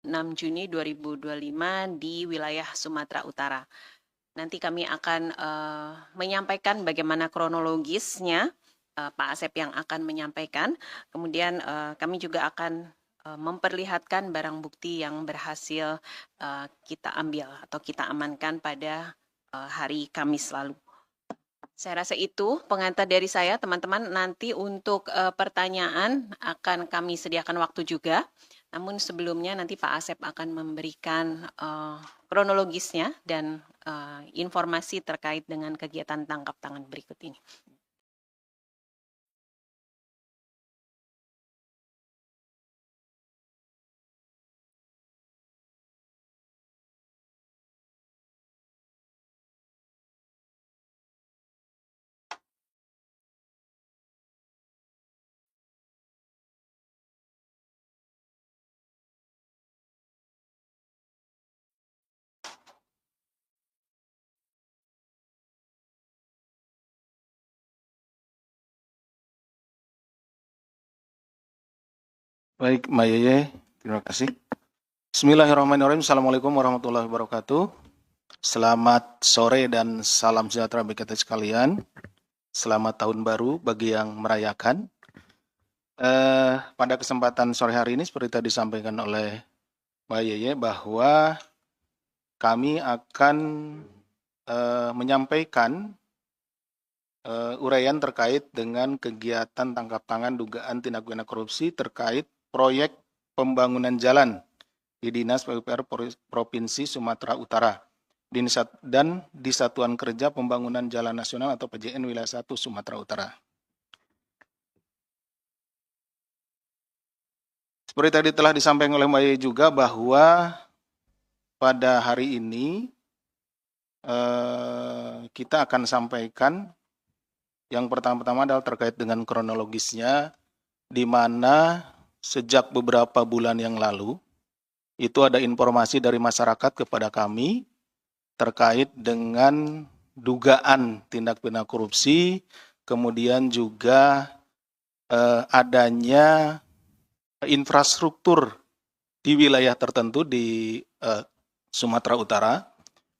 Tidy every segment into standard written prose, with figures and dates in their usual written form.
6 Juni 2025 di wilayah Sumatera Utara. Nanti kami akan menyampaikan bagaimana kronologisnya, Pak Asep yang akan menyampaikan. Kemudian kami juga akan memperlihatkan barang bukti yang berhasil kita ambil atau kita amankan pada hari Kamis lalu. Saya rasa itu pengantar dari saya, teman-teman. Nanti untuk pertanyaan akan kami sediakan waktu juga. Namun sebelumnya nanti Pak Asep akan memberikan kronologisnya dan informasi terkait dengan kegiatan tangkap tangan berikut ini. Baik, Mbak Yeye, terima kasih. Bismillahirrahmanirrahim. Assalamualaikum warahmatullahi wabarakatuh. Selamat sore dan salam sejahtera bagi kita sekalian. Selamat tahun baru bagi yang merayakan. Pada kesempatan sore hari ini seperti tadi disampaikan oleh Mbak Yeye bahwa kami akan menyampaikan uraian terkait dengan kegiatan tangkap tangan dugaan tindak pidana korupsi terkait proyek pembangunan jalan di Dinas PUPR Provinsi Sumatera Utara dan di Satuan Kerja Pembangunan Jalan Nasional atau PJN Wilayah 1 Sumatera Utara. Seperti tadi telah disampaikan oleh Mbak Yeye juga bahwa pada hari ini kita akan sampaikan yang pertama-tama adalah terkait dengan kronologisnya, di mana sejak beberapa bulan yang lalu, itu ada informasi dari masyarakat kepada kami terkait dengan dugaan tindak pidana korupsi, kemudian juga adanya infrastruktur di wilayah tertentu di Sumatera Utara,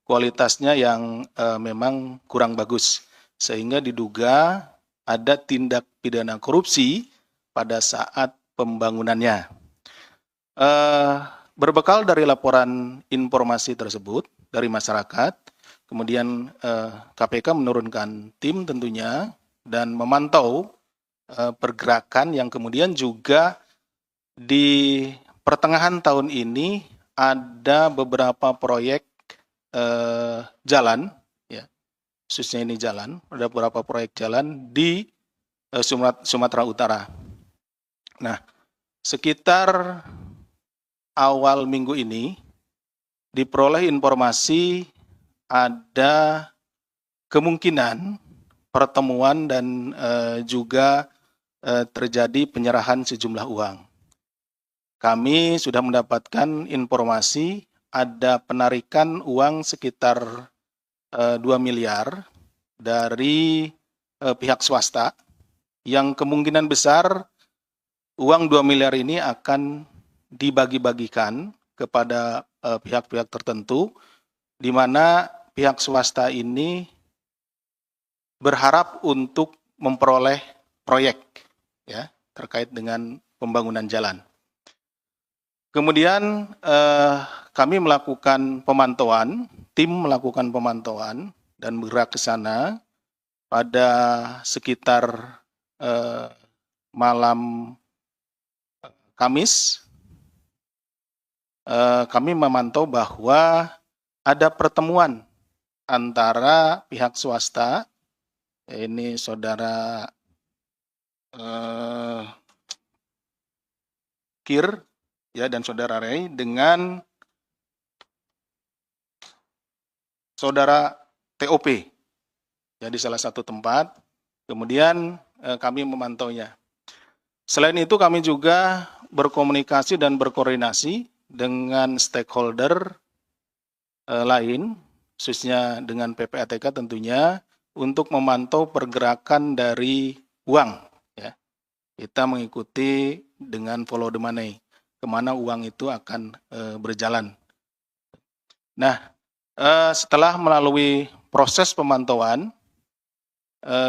kualitasnya yang memang kurang bagus, sehingga diduga ada tindak pidana korupsi pada saat pembangunannya. Berbekal dari laporan informasi tersebut dari masyarakat, kemudian KPK menurunkan tim tentunya dan memantau pergerakan yang kemudian juga di pertengahan tahun ini ada beberapa proyek jalan, ya, khususnya ini jalan, ada beberapa proyek jalan di Sumatera Utara. Nah, sekitar awal minggu ini diperoleh informasi ada kemungkinan pertemuan dan juga terjadi penyerahan sejumlah uang. Kami sudah mendapatkan informasi ada penarikan uang sekitar 2 miliar dari pihak swasta yang kemungkinan besar uang 2 miliar ini akan dibagi-bagikan kepada pihak-pihak tertentu, di mana pihak swasta ini berharap untuk memperoleh proyek, ya, terkait dengan pembangunan jalan. Kemudian kami melakukan pemantauan, tim melakukan pemantauan dan bergerak ke sana pada sekitar malam Kamis. Kami memantau bahwa ada pertemuan antara pihak swasta, ini saudara Kir, ya, dan saudara Ray dengan saudara TOP, ya, di salah satu tempat. Kemudian kami memantaunya. Selain itu kami juga berkomunikasi dan berkoordinasi dengan stakeholder lain, khususnya dengan PPATK tentunya, untuk memantau pergerakan dari uang. Ya. Kita mengikuti dengan follow the money. kemana uang itu akan berjalan. Nah, setelah melalui proses pemantauan,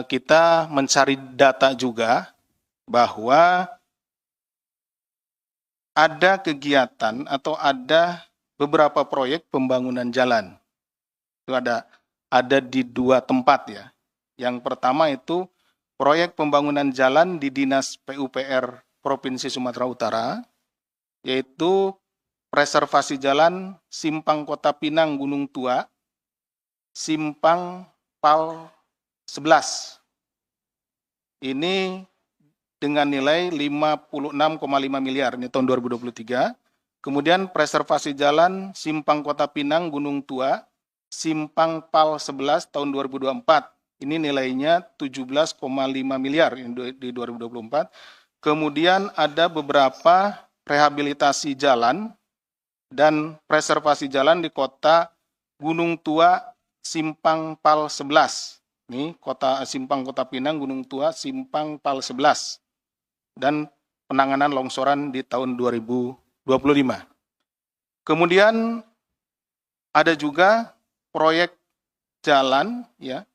kita mencari data juga bahwa ada kegiatan atau ada beberapa proyek pembangunan jalan. Itu ada di 2 tempat ya. Yang pertama itu proyek pembangunan jalan di Dinas PUPR Provinsi Sumatera Utara, yaitu preservasi jalan Simpang Kota Pinang Gunung Tua, Simpang PAL 11. Ini dengan nilai 56,5 miliar, ini tahun 2023. Kemudian preservasi jalan Simpang Kota Pinang Gunung Tua, Simpang PAL 11 tahun 2024. Ini nilainya 17,5 miliar di 2024. Kemudian ada beberapa rehabilitasi jalan dan preservasi jalan di kota Gunung Tua, Simpang PAL 11. Ini Simpang Kota Pinang Gunung Tua, Simpang PAL 11. Dan penanganan longsoran di tahun 2025. Kemudian ada juga proyek jalan ya,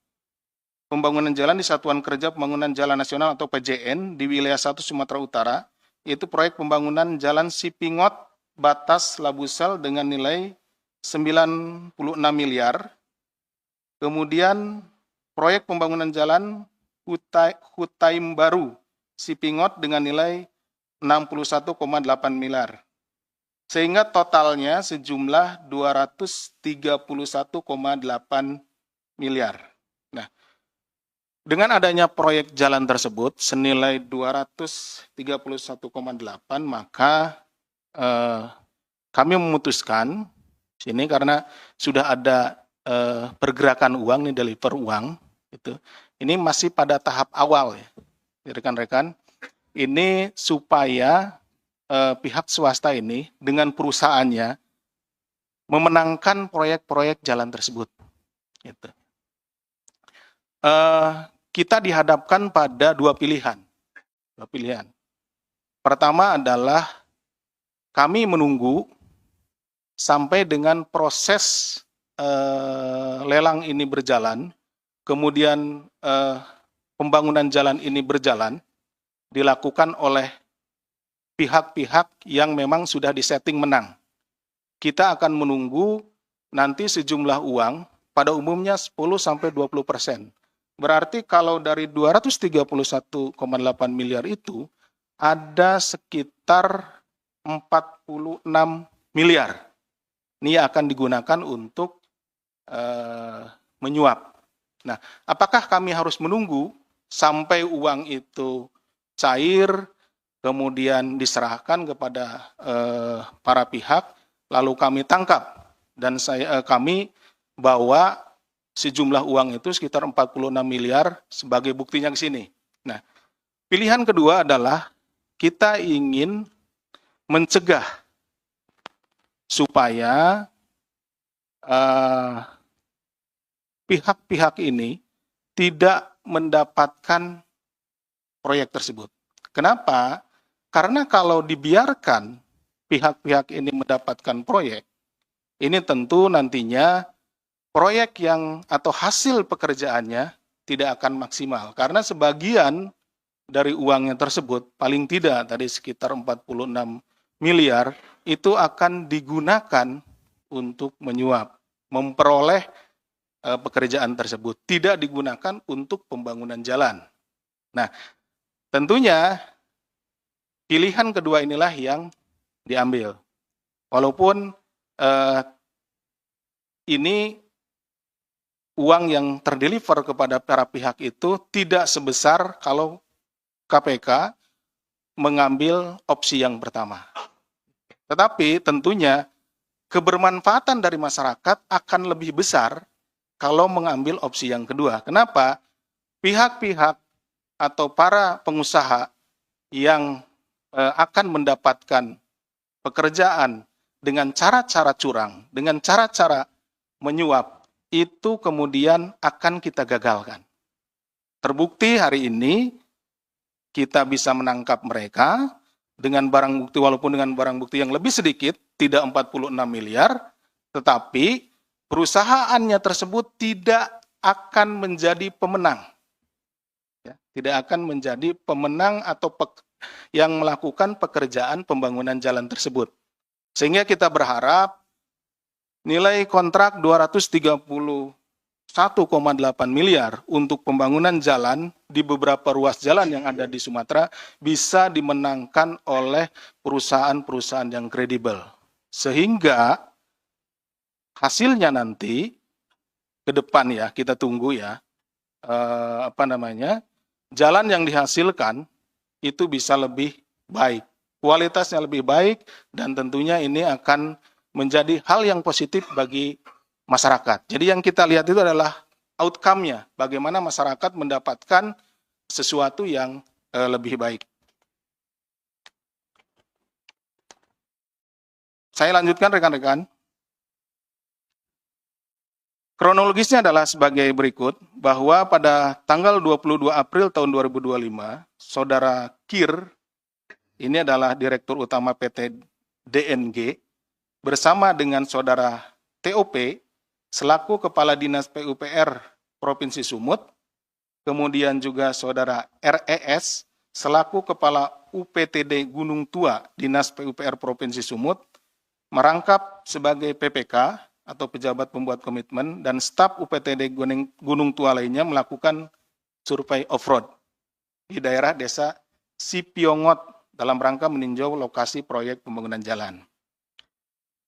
pembangunan jalan di Satuan Kerja Pembangunan Jalan Nasional atau PJN di wilayah 1 Sumatera Utara, yaitu proyek pembangunan jalan Sipingot Batas Labusel dengan nilai 96 miliar. Kemudian proyek pembangunan jalan Hutaim Baru Sipingot dengan nilai 61,8 miliar. Sehingga totalnya sejumlah 231,8 miliar. Nah, dengan adanya proyek jalan tersebut senilai 231,8, maka kami memutuskan sini karena sudah ada pergerakan uang, nih deliver uang, gitu. Ini masih pada tahap awal ya. Rekan-rekan, ini supaya pihak swasta ini dengan perusahaannya memenangkan proyek-proyek jalan tersebut. Gitu. Kita dihadapkan pada 2 pilihan. Pertama adalah kami menunggu sampai dengan proses lelang ini berjalan, kemudian pembangunan jalan ini berjalan, dilakukan oleh pihak-pihak yang memang sudah disetting menang. Kita akan menunggu nanti sejumlah uang, pada umumnya 10-20%. Berarti kalau dari 231,8 miliar itu, ada sekitar 46 miliar. Ini akan digunakan untuk menyuap. Nah, apakah kami harus menunggu sampai uang itu cair, kemudian diserahkan kepada para pihak, lalu kami tangkap dan kami bawa sejumlah uang itu sekitar 46 miliar sebagai buktinya ke sini. Nah, pilihan kedua adalah kita ingin mencegah supaya pihak-pihak ini tidak mendapatkan proyek tersebut. Kenapa? Karena kalau dibiarkan pihak-pihak ini mendapatkan proyek, ini tentu nantinya proyek yang atau hasil pekerjaannya tidak akan maksimal. Karena sebagian dari uangnya tersebut, paling tidak tadi sekitar 46 miliar, itu akan digunakan untuk menyuap, memperoleh pekerjaan tersebut, tidak digunakan untuk pembangunan jalan. Nah, tentunya pilihan kedua inilah yang diambil. Walaupun ini uang yang terdeliver kepada para pihak itu tidak sebesar kalau KPK mengambil opsi yang pertama. Tetapi tentunya kebermanfaatan dari masyarakat akan lebih besar kalau mengambil opsi yang kedua. Kenapa? Pihak-pihak atau para pengusaha yang akan mendapatkan pekerjaan dengan cara-cara curang, dengan cara-cara menyuap, itu kemudian akan kita gagalkan. Terbukti hari ini kita bisa menangkap mereka, dengan barang bukti, walaupun dengan barang bukti yang lebih sedikit, tidak 46 miliar, tetapi perusahaannya tersebut tidak akan menjadi pemenang. Ya, tidak akan menjadi pemenang atau yang melakukan pekerjaan pembangunan jalan tersebut. Sehingga kita berharap nilai kontrak 231,8 miliar untuk pembangunan jalan di beberapa ruas jalan yang ada di Sumatera bisa dimenangkan oleh perusahaan-perusahaan yang kredibel. Sehingga hasilnya nanti ke depan ya, kita tunggu ya, jalan yang dihasilkan itu bisa lebih baik, kualitasnya lebih baik, dan tentunya ini akan menjadi hal yang positif bagi masyarakat. Jadi yang kita lihat itu adalah outcome-nya, bagaimana masyarakat mendapatkan sesuatu yang lebih baik. Saya lanjutkan rekan-rekan. Kronologisnya adalah sebagai berikut, bahwa pada tanggal 22 April tahun 2025, Saudara Kir, ini adalah Direktur Utama PT DNG, bersama dengan Saudara TOP, selaku Kepala Dinas PUPR Provinsi Sumut, kemudian juga Saudara RES, selaku Kepala UPTD Gunung Tua Dinas PUPR Provinsi Sumut, merangkap sebagai PPK, atau pejabat pembuat komitmen, dan staf UPTD Gunung Tua lainnya melakukan survei off-road di daerah desa Sipiongot dalam rangka meninjau lokasi proyek pembangunan jalan.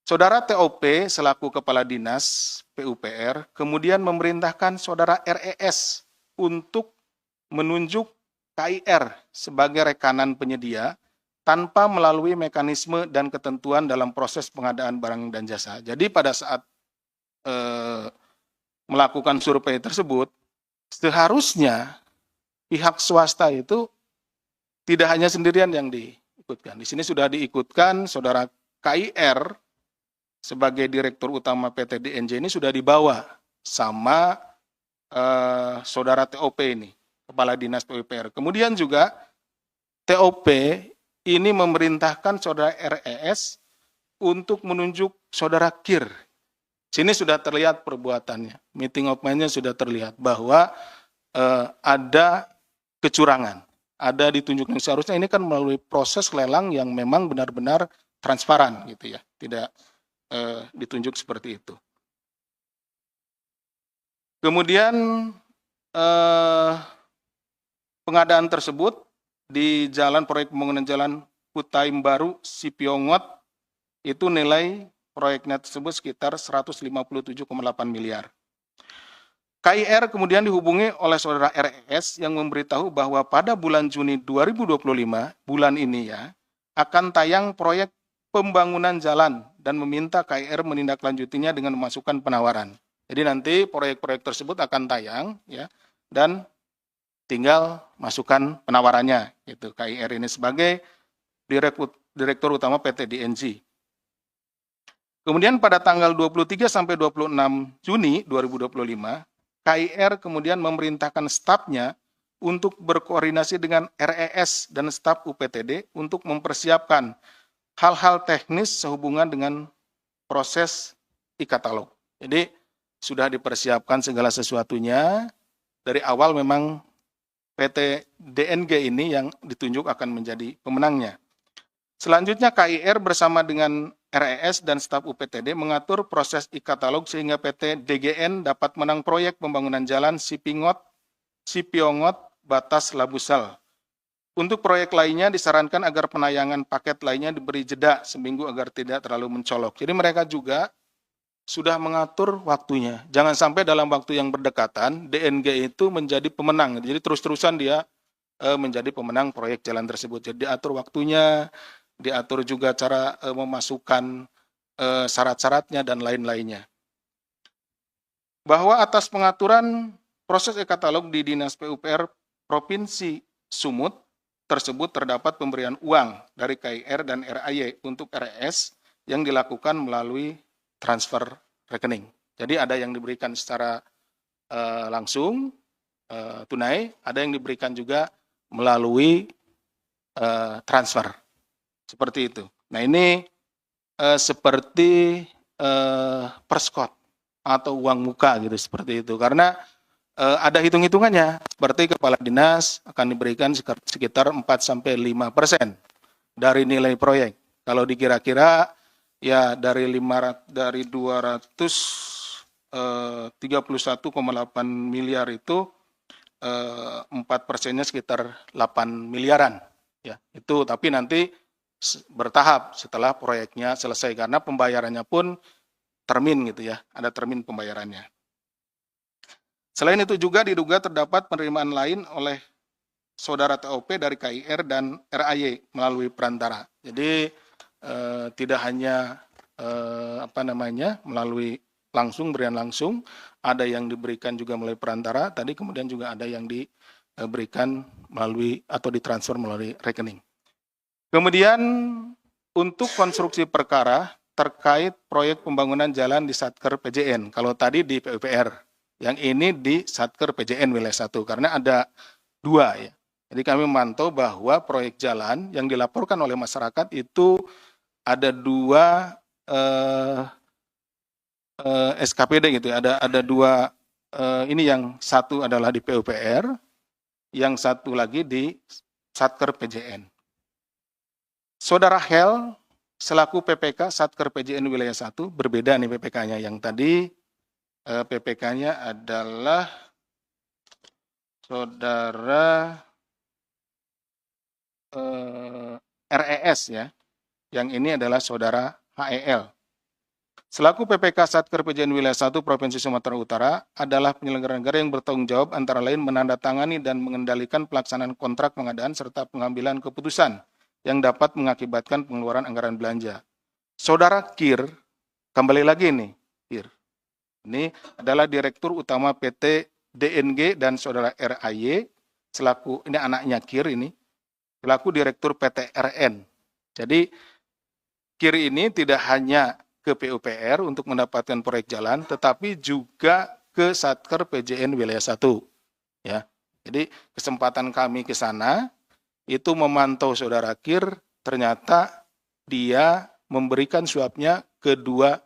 Saudara TOP selaku Kepala Dinas PUPR kemudian memerintahkan Saudara RES untuk menunjuk KIR sebagai rekanan penyedia tanpa melalui mekanisme dan ketentuan dalam proses pengadaan barang dan jasa. Jadi pada saat melakukan survei tersebut, seharusnya pihak swasta itu tidak hanya sendirian yang diikutkan. Di sini sudah diikutkan Saudara KIR sebagai Direktur Utama PT DNJ ini sudah dibawa sama Saudara TOP ini, Kepala Dinas PUPR. Kemudian juga TOP ini memerintahkan Saudara RES untuk menunjuk Saudara Kir. Sini sudah terlihat perbuatannya, meeting of mind-nya sudah terlihat bahwa ada kecurangan, ada ditunjuk. Seharusnya ini kan melalui proses lelang yang memang benar-benar transparan gitu ya, tidak ditunjuk seperti itu. Kemudian pengadaan tersebut di jalan proyek pembangunan jalan Kutaim Baru Sipiongot itu nilai proyeknya tersebut sekitar 157,8 miliar. KIR kemudian dihubungi oleh Saudara RES yang memberitahu bahwa pada bulan Juni 2025, bulan ini ya, akan tayang proyek pembangunan jalan dan meminta KIR menindaklanjutinya dengan memasukkan penawaran. Jadi nanti proyek-proyek tersebut akan tayang ya, dan tinggal masukkan penawarannya gitu. KIR ini sebagai Direktur Utama PT DNG. Kemudian pada tanggal 23 sampai 26 Juni 2025, KIR kemudian memerintahkan stafnya untuk berkoordinasi dengan RES dan staf UPTD untuk mempersiapkan hal-hal teknis sehubungan dengan proses e-katalog. Jadi sudah dipersiapkan segala sesuatunya. Dari awal memang PT DNG ini yang ditunjuk akan menjadi pemenangnya. Selanjutnya KIR bersama dengan RES dan staf UPTD mengatur proses e-katalog sehingga PT DGN dapat menang proyek pembangunan jalan Sipiongot Batas Labusal. Untuk proyek lainnya disarankan agar penayangan paket lainnya diberi jeda seminggu agar tidak terlalu mencolok. Jadi mereka juga sudah mengatur waktunya. Jangan sampai dalam waktu yang berdekatan DNG itu menjadi pemenang. Jadi terus-terusan dia menjadi pemenang proyek jalan tersebut. Jadi diatur waktunya, diatur juga cara memasukkan syarat-syaratnya dan lain-lainnya. Bahwa atas pengaturan proses e-katalog di Dinas PUPR Provinsi Sumut tersebut terdapat pemberian uang dari KIR dan RAY untuk RES yang dilakukan melalui transfer rekening. Jadi ada yang diberikan secara langsung tunai, ada yang diberikan juga melalui transfer. Seperti itu. Nah ini seperti perskot atau uang muka gitu seperti itu. Karena ada hitung-hitungannya. Seperti kepala dinas akan diberikan sekitar 4-5% dari nilai proyek. Kalau dikira-kira ya dari 231,8 miliar itu 4%-nya sekitar 8 miliaran. Ya, itu tapi nanti bertahap setelah proyeknya selesai karena pembayarannya pun termin gitu ya, ada termin pembayarannya. Selain itu juga diduga terdapat penerimaan lain oleh saudara TOP dari KIR dan RAY melalui perantara. Jadi tidak hanya melalui langsung, berian langsung, ada yang diberikan juga melalui perantara, tadi kemudian juga ada yang diberikan melalui atau ditransfer melalui rekening. Kemudian untuk konstruksi perkara terkait proyek pembangunan jalan di Satker PJN, kalau tadi di PUPR, yang ini di Satker PJN wilayah 1, karena ada 2 ya. Jadi kami memantau bahwa proyek jalan yang dilaporkan oleh masyarakat itu ada 2 SKPD gitu ya, ada 2 ini yang satu adalah di PUPR, yang satu lagi di Satker PJN. Saudara Hel selaku PPK Satker PJN wilayah 1 berbeda nih PPK-nya. Yang tadi PPK-nya adalah saudara RES ya. Yang ini adalah saudara HEL. Selaku PPK Satker PJN wilayah 1 Provinsi Sumatera Utara adalah penyelenggara negara yang bertanggung jawab antara lain menandatangani dan mengendalikan pelaksanaan kontrak pengadaan serta pengambilan keputusan yang dapat mengakibatkan pengeluaran anggaran belanja. Saudara KIR, kembali lagi nih, KIR. Ini adalah Direktur Utama PT DNG dan saudara RAY, selaku, ini anaknya KIR ini, selaku Direktur PT RN. Jadi, KIR ini tidak hanya ke PUPR untuk mendapatkan proyek jalan, tetapi juga ke Satker PJN wilayah 1. Ya. Jadi, kesempatan kami ke sana, itu memantau saudara KIR, ternyata dia memberikan suapnya kedua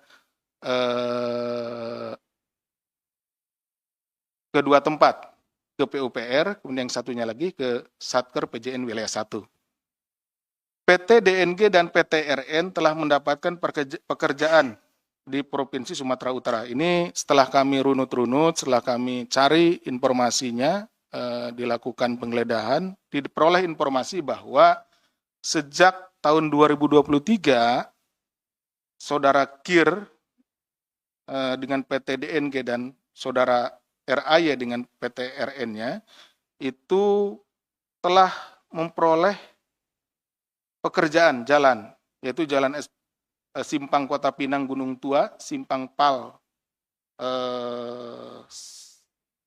tempat, ke PUPR, kemudian yang satunya lagi ke Satker PJN wilayah 1. PT DNG dan PT RN telah mendapatkan pekerjaan di Provinsi Sumatera Utara. Ini setelah kami runut-runut, setelah kami cari informasinya, dilakukan penggeledahan, diperoleh informasi bahwa sejak tahun 2023, saudara KIR dengan PT DNG dan saudara RAY dengan PT RN-nya, itu telah memperoleh pekerjaan jalan, yaitu jalan Simpang Kota Pinang Gunung Tua, Simpang PAL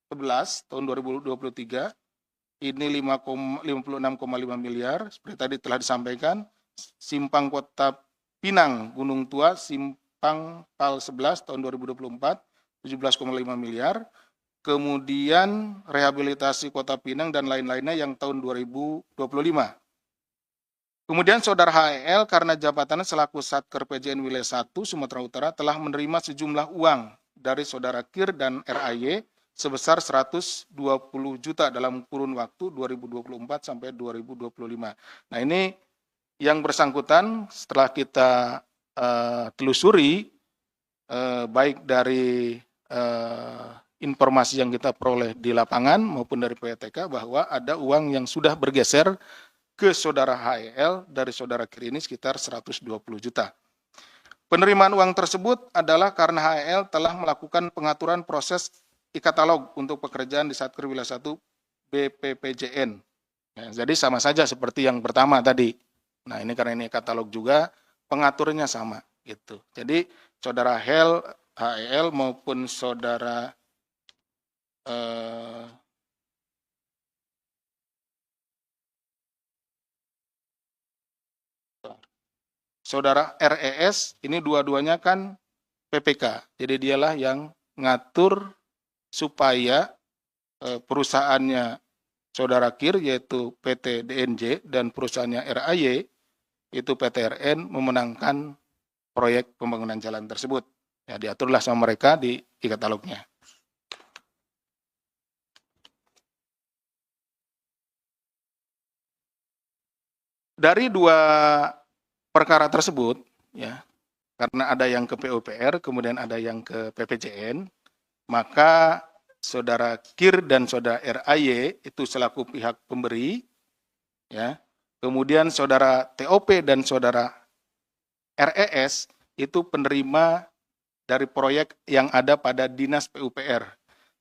11 tahun 2023, ini 56,5 miliar, seperti tadi telah disampaikan. Simpang Kota Pinang Gunung Tua, Simpang PAL 11 tahun 2024, 17,5 miliar. Kemudian rehabilitasi Kota Pinang dan lain-lainnya yang tahun 2025. Kemudian saudara HEL karena jabatannya selaku Satker PJN wilayah 1 Sumatera Utara telah menerima sejumlah uang dari saudara KIR dan RAY sebesar 120 juta dalam kurun waktu 2024 sampai 2025. Nah ini yang bersangkutan setelah kita telusuri, baik dari informasi yang kita peroleh di lapangan maupun dari PTK, bahwa ada uang yang sudah bergeser ke saudara HEL dari saudara KIR ini sekitar 120 juta. Penerimaan uang tersebut adalah karena HEL telah melakukan pengaturan proses e-katalog untuk pekerjaan di Satker wilayah 1 BPPJN. Ya, jadi sama saja seperti yang pertama tadi. Nah ini karena ini katalog juga, pengaturnya sama gitu. Jadi saudara HEL maupun saudara saudara RES ini dua-duanya kan PPK. Jadi dialah yang ngatur supaya perusahaannya saudara KIR yaitu PT DNJ dan perusahaannya RAY itu PTRN memenangkan proyek pembangunan jalan tersebut. Ya, diaturlah sama mereka di e-katalognya. Dari dua perkara tersebut, ya, karena ada yang ke PUPR, kemudian ada yang ke PPJN, maka saudara KIR dan saudara RAY itu selaku pihak pemberi, ya, kemudian saudara TOP dan saudara RES itu penerima dari proyek yang ada pada Dinas PUPR,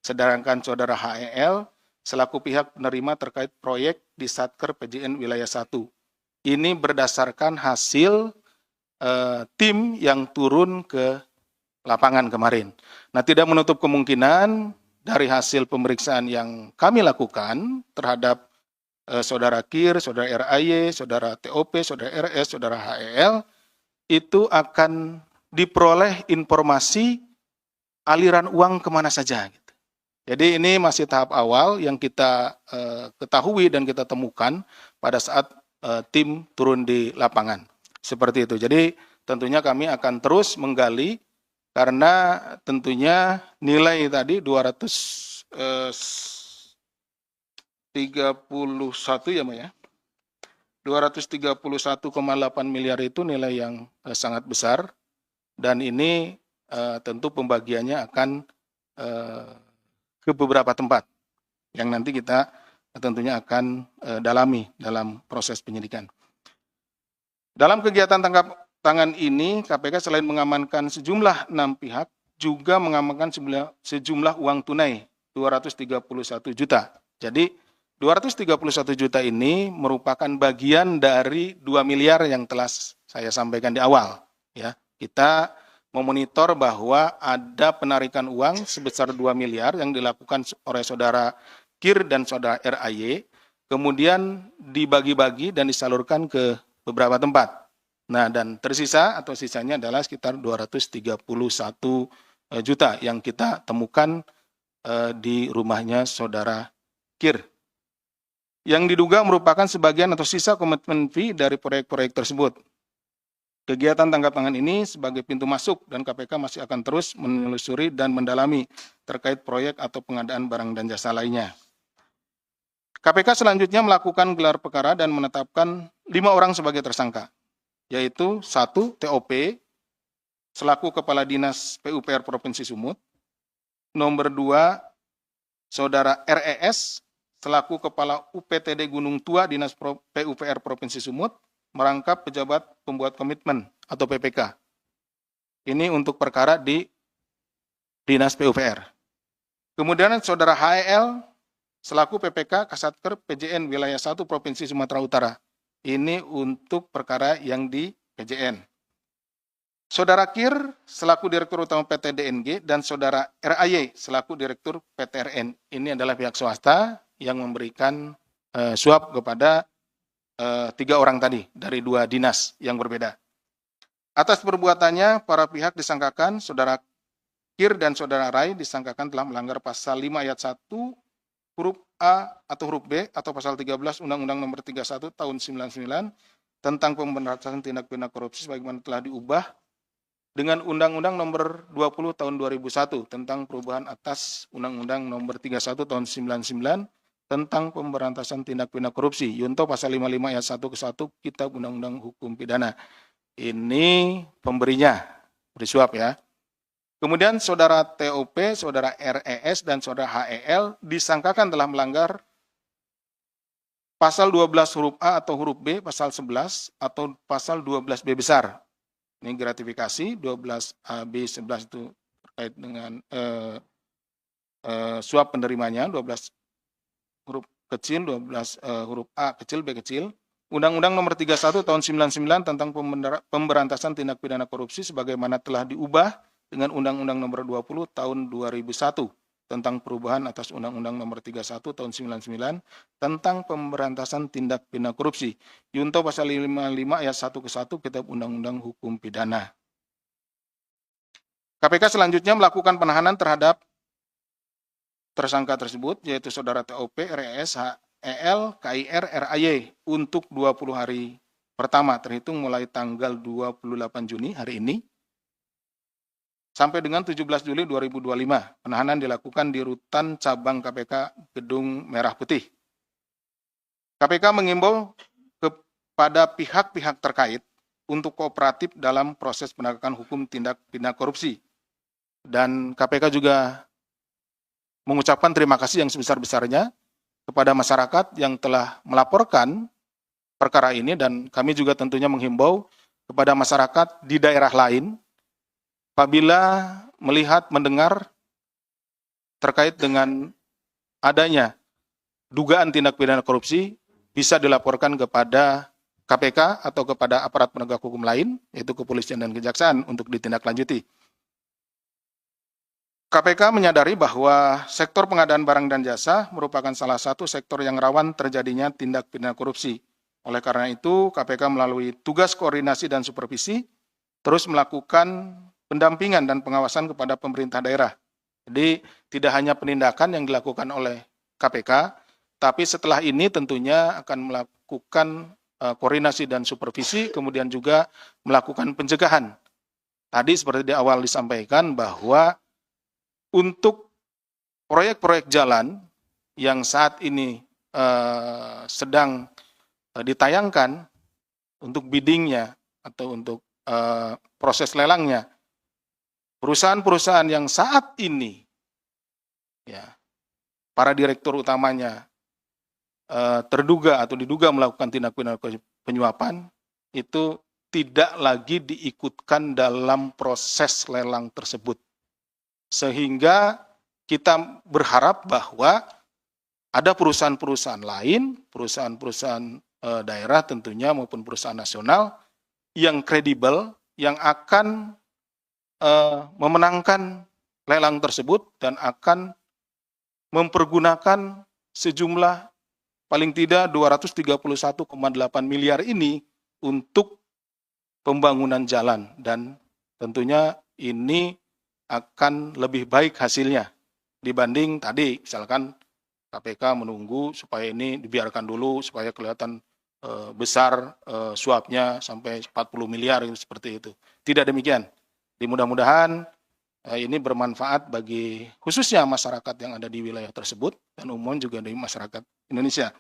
sedangkan saudara HEL selaku pihak penerima terkait proyek di Satker PJN Wilayah 1. Ini berdasarkan hasil tim yang turun ke lapangan kemarin. Nah, tidak menutup kemungkinan dari hasil pemeriksaan yang kami lakukan terhadap saudara KIR, saudara RAY, saudara TOP, saudara RS, saudara HEL, itu akan diperoleh informasi aliran uang kemana saja. Gitu. Jadi ini masih tahap awal yang kita ketahui dan kita temukan pada saat tim turun di lapangan. Seperti itu. Jadi tentunya kami akan terus menggali karena tentunya nilai tadi 231 ya, Mbak ya. 231,8 miliar itu nilai yang sangat besar dan ini tentu pembagiannya akan ke beberapa tempat yang nanti kita tentunya akan dalami dalam proses penyidikan. Dalam kegiatan tangkap tangan ini, KPK selain mengamankan sejumlah 6 pihak, juga mengamankan sejumlah uang tunai 231 juta. Jadi 231 juta ini merupakan bagian dari 2 miliar yang telah saya sampaikan di awal. Ya, kita memonitor bahwa ada penarikan uang sebesar 2 miliar yang dilakukan oleh saudara KIR dan saudara RAY, kemudian dibagi-bagi dan disalurkan ke beberapa tempat. Nah, dan tersisa atau sisanya adalah sekitar 231 juta yang kita temukan di rumahnya saudara KIR. Yang diduga merupakan sebagian atau sisa komitmen fee dari proyek-proyek tersebut. Kegiatan tangkap tangan ini sebagai pintu masuk dan KPK masih akan terus menelusuri dan mendalami terkait proyek atau pengadaan barang dan jasa lainnya. KPK selanjutnya melakukan gelar perkara dan menetapkan 5 orang sebagai tersangka, yaitu 1. TOP, selaku Kepala Dinas PUPR Provinsi Sumut. Nomor 2, Saudara RES, selaku Kepala UPTD Gunung Tua Dinas PUPR Provinsi Sumut, merangkap pejabat pembuat komitmen atau PPK. Ini untuk perkara di Dinas PUPR. Kemudian Saudara HEL, selaku PPK Kasatker PJN Wilayah 1 Provinsi Sumatera Utara. Ini untuk perkara yang di PJN. Saudara KIR selaku Direktur Utama PT DNG dan Saudara RAY selaku Direktur PTRN. Ini adalah pihak swasta yang memberikan suap kepada 3 orang tadi dari 2 dinas yang berbeda. Atas perbuatannya, para pihak disangkakan Saudara KIR dan Saudara RAY disangkakan telah melanggar pasal 5 ayat 1 huruf A atau huruf B atau pasal 13 Undang-Undang Nomor 31 Tahun 99 tentang pemberantasan tindak pidana korupsi sebagaimana telah diubah dengan Undang-Undang Nomor 20 Tahun 2001 tentang perubahan atas Undang-Undang Nomor 31 Tahun 99 tentang pemberantasan tindak pidana korupsi. Yunto pasal 55 ayat 1 ke 1 Kitab Undang-Undang Hukum Pidana. Ini pemberinya, beri suap ya. Kemudian saudara TOP, saudara RES, dan saudara HEL disangkakan telah melanggar pasal 12 huruf A atau huruf B, pasal 11 atau pasal 12B besar. Ini gratifikasi, 12AB 11 itu terkait dengan suap penerimanya, 12 huruf kecil, 12 huruf A kecil, B kecil. Undang-Undang Nomor 31 Tahun 99 tentang pemberantasan tindak pidana korupsi sebagaimana telah diubah dengan Undang-Undang Nomor 20 Tahun 2001 tentang perubahan atas Undang-Undang Nomor 31 Tahun 99 tentang pemberantasan tindak pidana korupsi. Yunto pasal 55 ayat 1 ke 1 Kitab Undang-Undang Hukum Pidana. KPK selanjutnya melakukan penahanan terhadap tersangka tersebut yaitu saudara TOP, RES, HEL, KIR, RAY untuk 20 hari pertama terhitung mulai tanggal 28 Juni hari ini sampai dengan 17 Juli 2025. Penahanan dilakukan di Rutan Cabang KPK Gedung Merah Putih. KPK mengimbau kepada pihak-pihak terkait untuk kooperatif dalam proses penegakan hukum tindak pidana korupsi. Dan KPK juga mengucapkan terima kasih yang sebesar-besarnya kepada masyarakat yang telah melaporkan perkara ini, dan kami juga tentunya menghimbau kepada masyarakat di daerah lain apabila melihat, mendengar terkait dengan adanya dugaan tindak pidana korupsi bisa dilaporkan kepada KPK atau kepada aparat penegak hukum lain, yaitu kepolisian dan kejaksaan, untuk ditindaklanjuti. KPK menyadari bahwa sektor pengadaan barang dan jasa merupakan salah satu sektor yang rawan terjadinya tindak pidana korupsi. Oleh karena itu, KPK melalui tugas koordinasi dan supervisi terus melakukan pendampingan dan pengawasan kepada pemerintah daerah. Jadi tidak hanya penindakan yang dilakukan oleh KPK, tapi setelah ini tentunya akan melakukan koordinasi dan supervisi, kemudian juga melakukan pencegahan. Tadi seperti di awal disampaikan bahwa untuk proyek-proyek jalan yang saat ini sedang ditayangkan untuk biddingnya atau untuk proses lelangnya, perusahaan-perusahaan yang saat ini ya para direktur utamanya terduga atau diduga melakukan tindak pidana penyuapan itu tidak lagi diikutkan dalam proses lelang tersebut. Sehingga kita berharap bahwa ada perusahaan-perusahaan lain, perusahaan-perusahaan daerah tentunya maupun perusahaan nasional yang kredibel, yang akan memenangkan lelang tersebut dan akan mempergunakan sejumlah paling tidak 231,8 miliar ini untuk pembangunan jalan, dan tentunya ini akan lebih baik hasilnya dibanding tadi misalkan KPK menunggu supaya ini dibiarkan dulu supaya kelihatan besar suapnya sampai 40 miliar seperti itu. Tidak demikian. Mudah-mudahan ini bermanfaat bagi khususnya masyarakat yang ada di wilayah tersebut dan umum juga dari masyarakat Indonesia.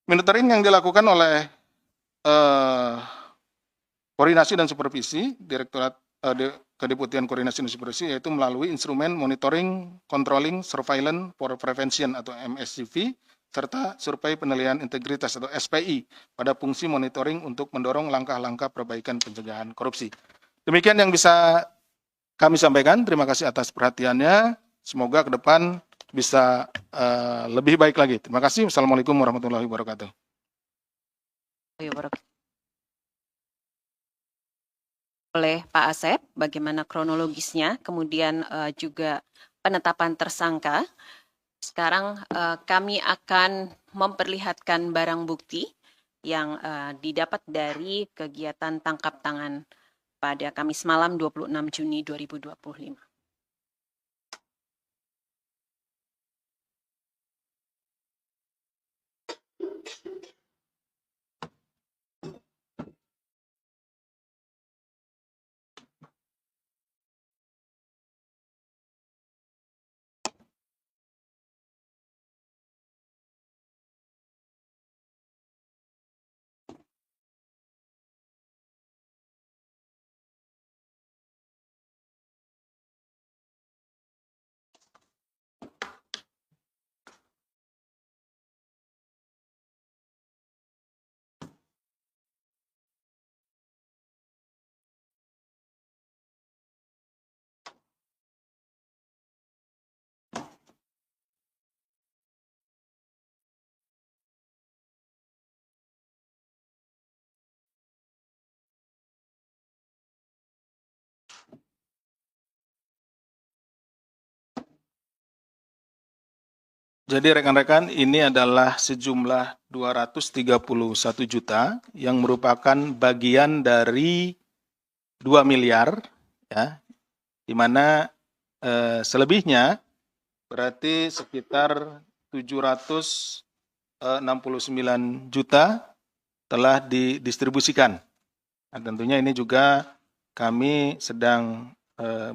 Monitoring yang dilakukan oleh koordinasi dan supervisi Direktorat Kedeputian Koordinasi dan Supervisi yaitu melalui instrumen monitoring, controlling, surveillance for prevention atau MSCV serta survei penilaian integritas atau SPI pada fungsi monitoring untuk mendorong langkah-langkah perbaikan pencegahan korupsi. Demikian yang bisa kami sampaikan. Terima kasih atas perhatiannya. Semoga ke depan bisa lebih baik lagi. Terima kasih. Wassalamualaikum warahmatullahi wabarakatuh. Oleh Pak Asep, bagaimana kronologisnya, kemudian juga penetapan tersangka. Sekarang kami akan memperlihatkan barang bukti yang didapat dari kegiatan tangkap tangan pada Kamis malam 26 Juni 2025. Jadi rekan-rekan, ini adalah sejumlah 231 juta yang merupakan bagian dari 2 miliar, ya, di mana selebihnya berarti sekitar 769 juta telah didistribusikan. Nah, tentunya ini juga kami sedang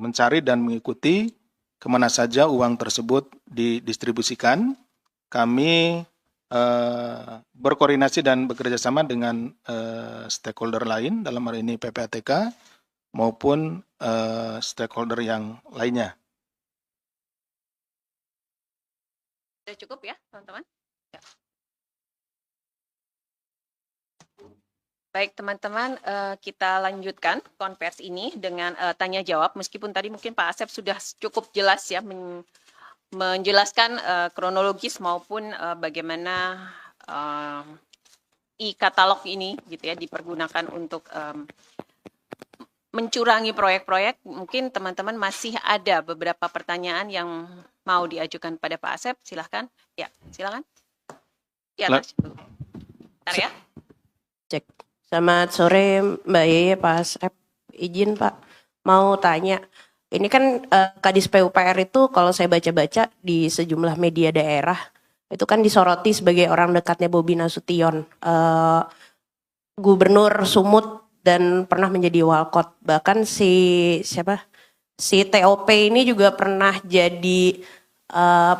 mencari dan mengikuti kemana saja uang tersebut didistribusikan. Kami berkoordinasi dan bekerja sama dengan stakeholder lain, dalam hal ini PPATK maupun stakeholder yang lainnya. Sudah cukup ya, teman-teman? Ya. Baik, teman-teman, kita lanjutkan konversi ini dengan tanya jawab. Meskipun tadi mungkin Pak Asep sudah cukup jelas ya menjelaskan kronologis maupun bagaimana e-katalog ini gitu ya dipergunakan untuk mencurangi proyek-proyek. Mungkin teman-teman masih ada beberapa pertanyaan yang mau diajukan pada Pak Asep. Silahkan. Ya, silakan. Ya, Bentar ya. Cek. Selamat sore Mbak Yeye, Pak Asep. Izin Pak, mau tanya. Ini kan Kadis PUPR itu kalau saya baca-baca di sejumlah media daerah, itu kan disoroti sebagai orang dekatnya Bobi Nasution. Gubernur Sumut dan pernah menjadi walkot. Bahkan si TOP ini juga pernah jadi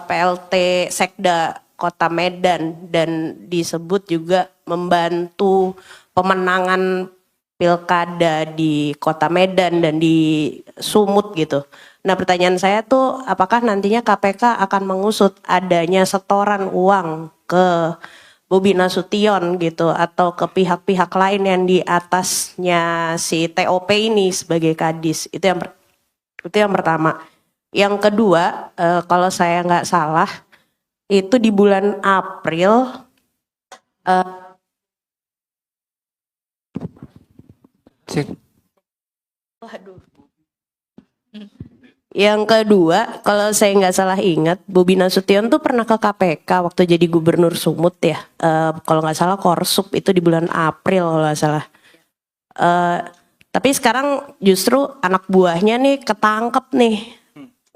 PLT Sekda Kota Medan dan disebut juga membantu pemenangan pilkada di Kota Medan dan di Sumut gitu. Nah, pertanyaan saya tuh apakah nantinya KPK akan mengusut adanya setoran uang ke Bobi Nasution gitu atau ke pihak-pihak lain yang di atasnya si TOP ini sebagai kadis. Itu yang pertama. Yang kedua, kalau saya nggak salah, itu di bulan April, waduh. Yang kedua, kalau saya nggak salah ingat, Bobi Nasution tuh pernah ke KPK waktu jadi gubernur Sumut ya. Kalau nggak salah Korsup itu di bulan April kalau nggak salah. Tapi sekarang justru anak buahnya nih ketangkep nih.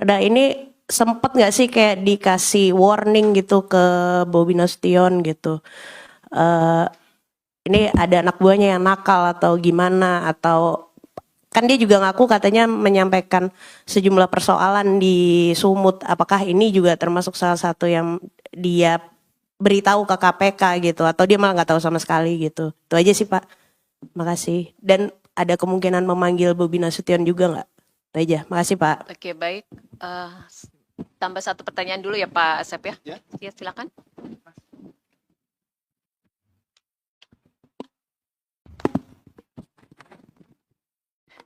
Nah ini sempet nggak sih kayak dikasih warning gitu ke Bobi Nasution gitu. Ini ada anak buahnya yang nakal atau gimana, atau kan dia juga ngaku katanya menyampaikan sejumlah persoalan di Sumut. Apakah ini juga termasuk salah satu yang dia beritahu ke KPK gitu, atau dia malah nggak tahu sama sekali gitu. Itu aja sih Pak. Makasih. Dan ada kemungkinan memanggil Bobi Nasution juga nggak? Itu aja. Makasih Pak. Oke, baik. Tambah satu pertanyaan dulu ya Pak Asep ya. Ya, silakan.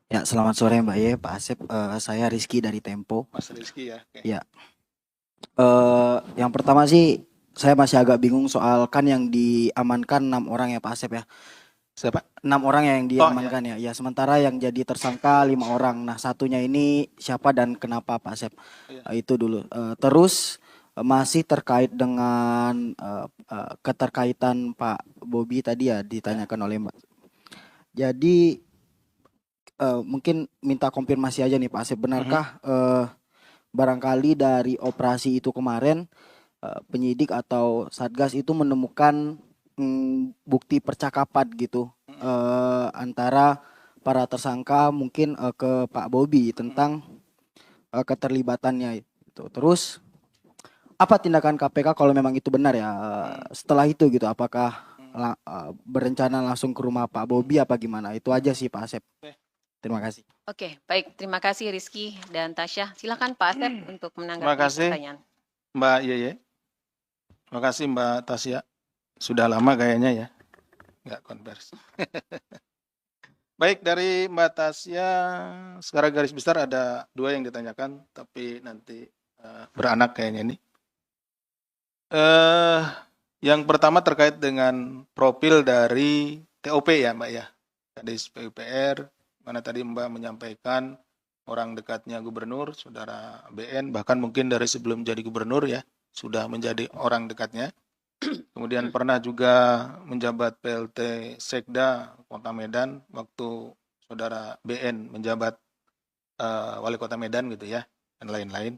Ya, selamat sore Mbak Ye, Pak Asep. Saya Rizky dari Tempo. Mas Rizky ya. Okay. Ya. Yang pertama sih, saya masih agak bingung soal kan yang diamankan 6 orang ya Pak Asep ya. Siapa? 6 orang yang diamankan ya. Ya, sementara yang jadi tersangka 5 orang. Nah, satunya ini siapa dan kenapa Pak Asep? Itu dulu. Terus masih terkait dengan keterkaitan Pak Bobi tadi ya ditanyakan oleh Mbak. Jadi mungkin minta konfirmasi aja nih Pak Asep, benarkah barangkali dari operasi itu kemarin penyidik atau Satgas itu menemukan bukti percakapan gitu antara para tersangka mungkin ke Pak Bobi tentang keterlibatannya itu. Terus apa tindakan KPK kalau memang itu benar ya setelah itu gitu, apakah berencana langsung ke rumah Pak Bobi apa gimana? Itu aja sih Pak Asep. Terima kasih. Oke, baik. Terima kasih Rizky dan Tasya. Silakan Pak Asep untuk menanggapi Terima kasih, pertanyaan. Mbak Yeye. Terima kasih Mbak Tasya. Sudah lama kayaknya ya, nggak konversi. Baik, dari Mbak Tasya, secara garis besar ada 2 yang ditanyakan, tapi nanti beranak kayaknya ini. Yang pertama terkait dengan profil dari TOP ya Mbak ya, Kadis PUPR, mana tadi Mbak menyampaikan orang dekatnya gubernur, saudara BN, bahkan mungkin dari sebelum jadi gubernur ya, sudah menjadi orang dekatnya. Kemudian pernah juga menjabat PLT Sekda Kota Medan waktu saudara BN menjabat Wali Kota Medan gitu ya, dan lain-lain.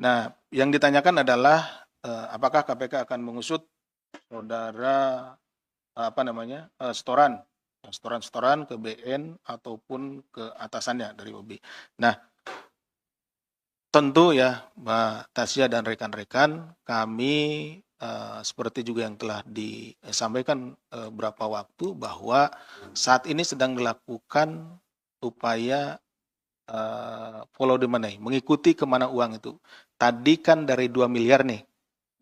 Nah, yang ditanyakan adalah apakah KPK akan mengusut saudara setoran ke BN ataupun ke atasannya dari OB. Nah, tentu ya Mbak Tasya dan rekan-rekan, kami seperti juga yang telah disampaikan beberapa waktu bahwa saat ini sedang dilakukan upaya follow the money, mengikuti kemana uang itu. Tadi kan dari 2 miliar nih,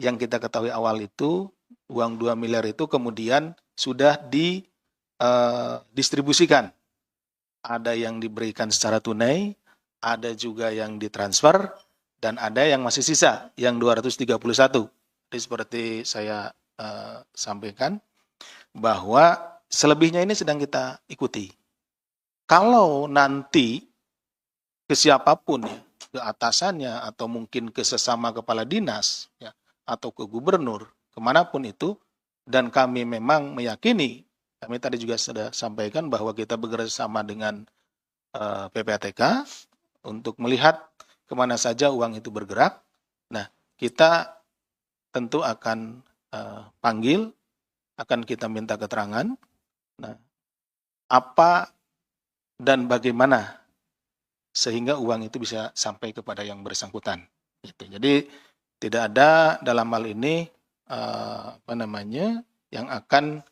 yang kita ketahui awal itu, uang 2 miliar itu kemudian sudah didistribusikan. Ada yang diberikan secara tunai, ada juga yang ditransfer, dan ada yang masih sisa, yang 231. Jadi seperti saya sampaikan, bahwa selebihnya ini sedang kita ikuti. Kalau nanti ke siapapun ya, ke atasannya atau mungkin ke sesama kepala dinas ya, atau ke gubernur, kemanapun itu, dan kami memang meyakini, kami tadi juga sudah sampaikan bahwa kita bekerjasama dengan PPATK untuk melihat kemana saja uang itu bergerak. Nah, kita tentu akan panggil, akan kita minta keterangan, nah, apa dan bagaimana sehingga uang itu bisa sampai kepada yang bersangkutan. Gitu. Jadi tidak ada dalam hal ini yang akan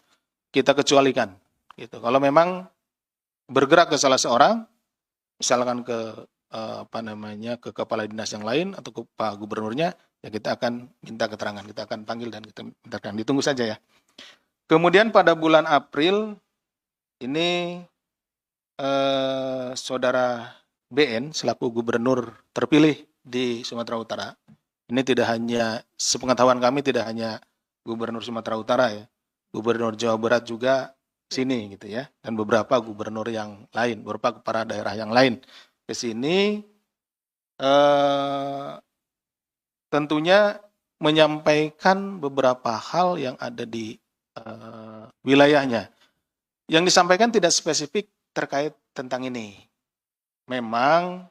kita kecualikan. Gitu. Kalau memang bergerak ke salah seorang, misalkan ke ke kepala dinas yang lain atau ke Pak Gubernurnya, ya kita akan minta keterangan, kita akan panggil dan kita minta keterangan. Ditunggu saja ya. Kemudian pada bulan April ini saudara BN selaku gubernur terpilih di Sumatera Utara. Ini tidak hanya, sepengetahuan kami tidak hanya gubernur Sumatera Utara ya, gubernur Jawa Barat juga sini gitu ya, dan beberapa gubernur yang lain, beberapa kepala daerah yang lain ke sini, tentunya menyampaikan beberapa hal yang ada di wilayahnya. Yang disampaikan tidak spesifik terkait tentang ini. Memang